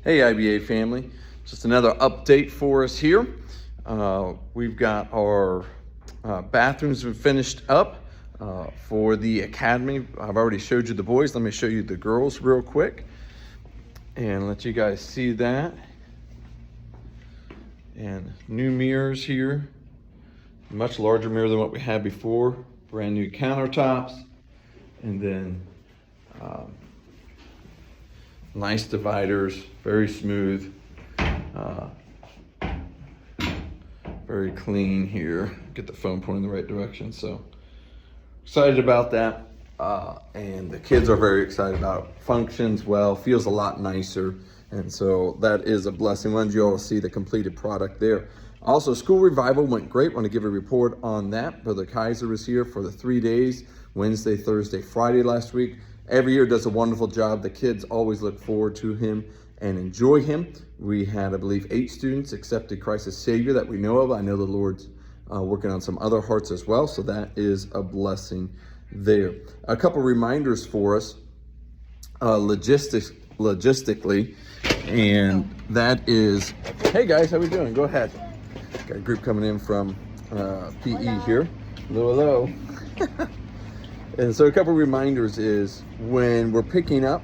Hey IBA family, just another update for us here. We've got our bathrooms finished up for the academy. I've already showed you the boys. Let me show you the girls real quick and let you guys see that. And new mirrors here, much larger mirror than what we had before. Brand new countertops, and then nice dividers, very smooth, very clean here. Get the phone pointing in the right direction. So excited about that. And the kids are very excited about it. Functions well, feels a lot nicer. And so that is a blessing. Once you all see the completed product there. Also, school revival went great. Want to give a report on that. Brother Kaiser was here for the 3 days, Wednesday, Thursday, Friday last week. Every year does a wonderful job. The kids always look forward to him and enjoy him. We had, I believe, 8 students accepted Christ as Savior that we know of. I know the Lord's working on some other hearts as well, so that is a blessing there. A couple reminders for us logistically, and that is, hey guys, how we doing? Go ahead. Got a group coming in from PE here. Hello, hello. And so a couple reminders is when we're picking up,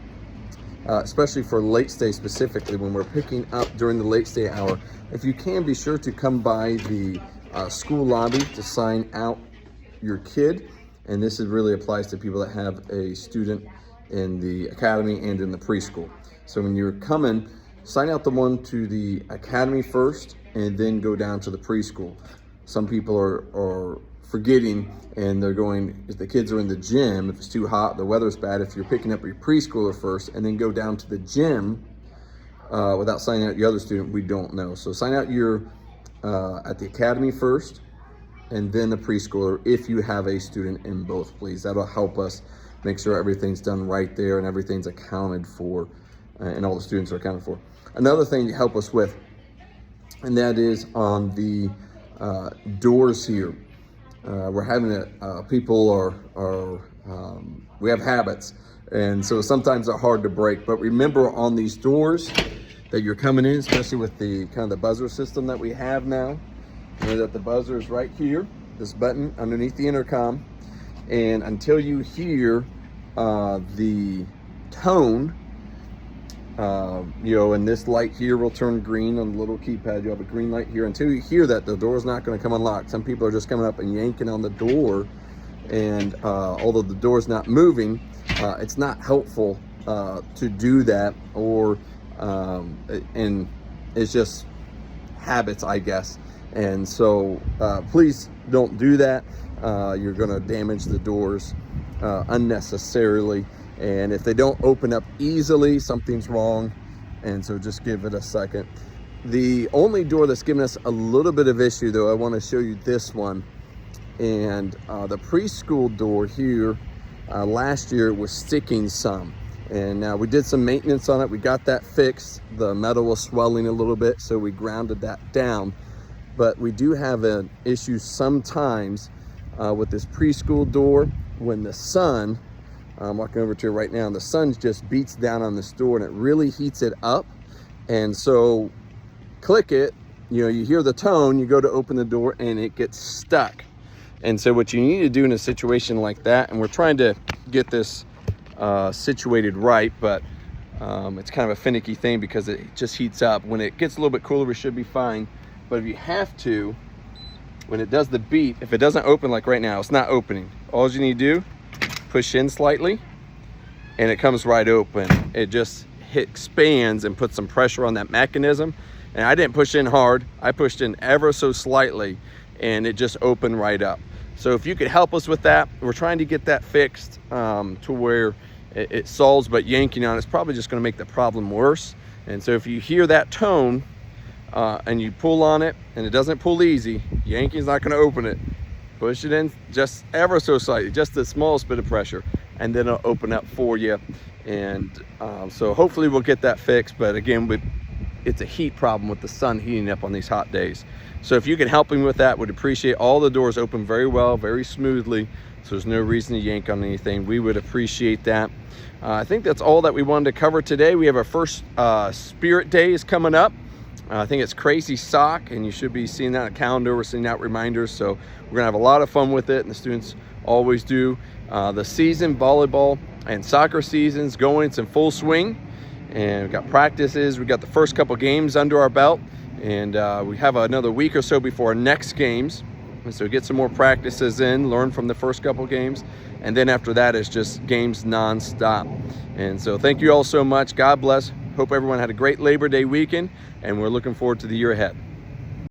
especially for late stay specifically, when we're picking up during the late stay hour, if you can, be sure to come by the school lobby to sign out your kid. And this really applies to people that have a student in the academy and in the preschool. So when you're coming, sign out the one to the academy first and then go down to the preschool. Some people are forgetting, and they're going, if the kids are in the gym, if it's too hot, the weather's bad, if you're picking up your preschooler first and then go down to the gym without signing out your other student, we don't know. So sign out your at the academy first and then the preschooler if you have a student in both, please. That'll help us make sure everything's done right there and everything's accounted for and all the students are accounted for. Another thing to help us with, and that is on the doors here. We're having people we have habits, and so sometimes they're hard to break. But remember on these doors that you're coming in, especially with the kind of the buzzer system that we have now, you know that the buzzer is right here, this button underneath the intercom, and until you hear the tone, and this light here will turn green on the little keypad. You have a green light here. Until you hear that, the door's not going to come unlocked. Some people are just coming up and yanking on the door, and although the door's not moving, it's not helpful to do that, or and it's just habits, I guess. And so please don't do that. You're going to damage the doors unnecessarily. And if they don't open up easily, something's wrong. And so just give it a second. The only door that's giving us a little bit of issue, though, I want to show you this one. And the preschool door here, last year was sticking some. And now we did some maintenance on it. We got that fixed. The metal was swelling a little bit, so we grounded that down. But we do have an issue sometimes with this preschool door when the sun, I'm walking over to it right now, and the sun just beats down on this door and it really heats it up. And so click it, you hear the tone, you go to open the door and it gets stuck. And so what you need to do in a situation like that, and we're trying to get this situated right, but it's kind of a finicky thing because it just heats up. When it gets a little bit cooler, we should be fine. But if you have to, when it does the beat, if it doesn't open like right now, it's not opening. All you need to do, push in slightly and it comes right open. It just expands and puts some pressure on that mechanism. And I didn't push in hard. I pushed in ever so slightly and it just opened right up. So if you could help us with that, we're trying to get that fixed to where it solves, but yanking on it's probably just going to make the problem worse. And so if you hear that tone and you pull on it and it doesn't pull easy, yanking's not going to open it. Push it in just ever so slightly, just the smallest bit of pressure, and then it'll open up for you. And so hopefully we'll get that fixed. But again, it's a heat problem with the sun heating up on these hot days. So if you can help him with that, would appreciate. All the doors open very well, very smoothly, so there's no reason to yank on anything. We would appreciate that. I think that's all that we wanted to cover today. We have our first Spirit Day is coming up. I think it's Crazy Sock, and you should be seeing that on the calendar. We're sending out reminders, so we're gonna have a lot of fun with it, and the students always do. The season, volleyball and soccer season's going. It's in full swing, and we've got practices. We got the first couple games under our belt, and we have another week or so before our next games. And so get some more practices in, learn from the first couple games, and then after that is just games nonstop. And so thank you all so much. God bless. Hope everyone had a great Labor Day weekend, and we're looking forward to the year ahead.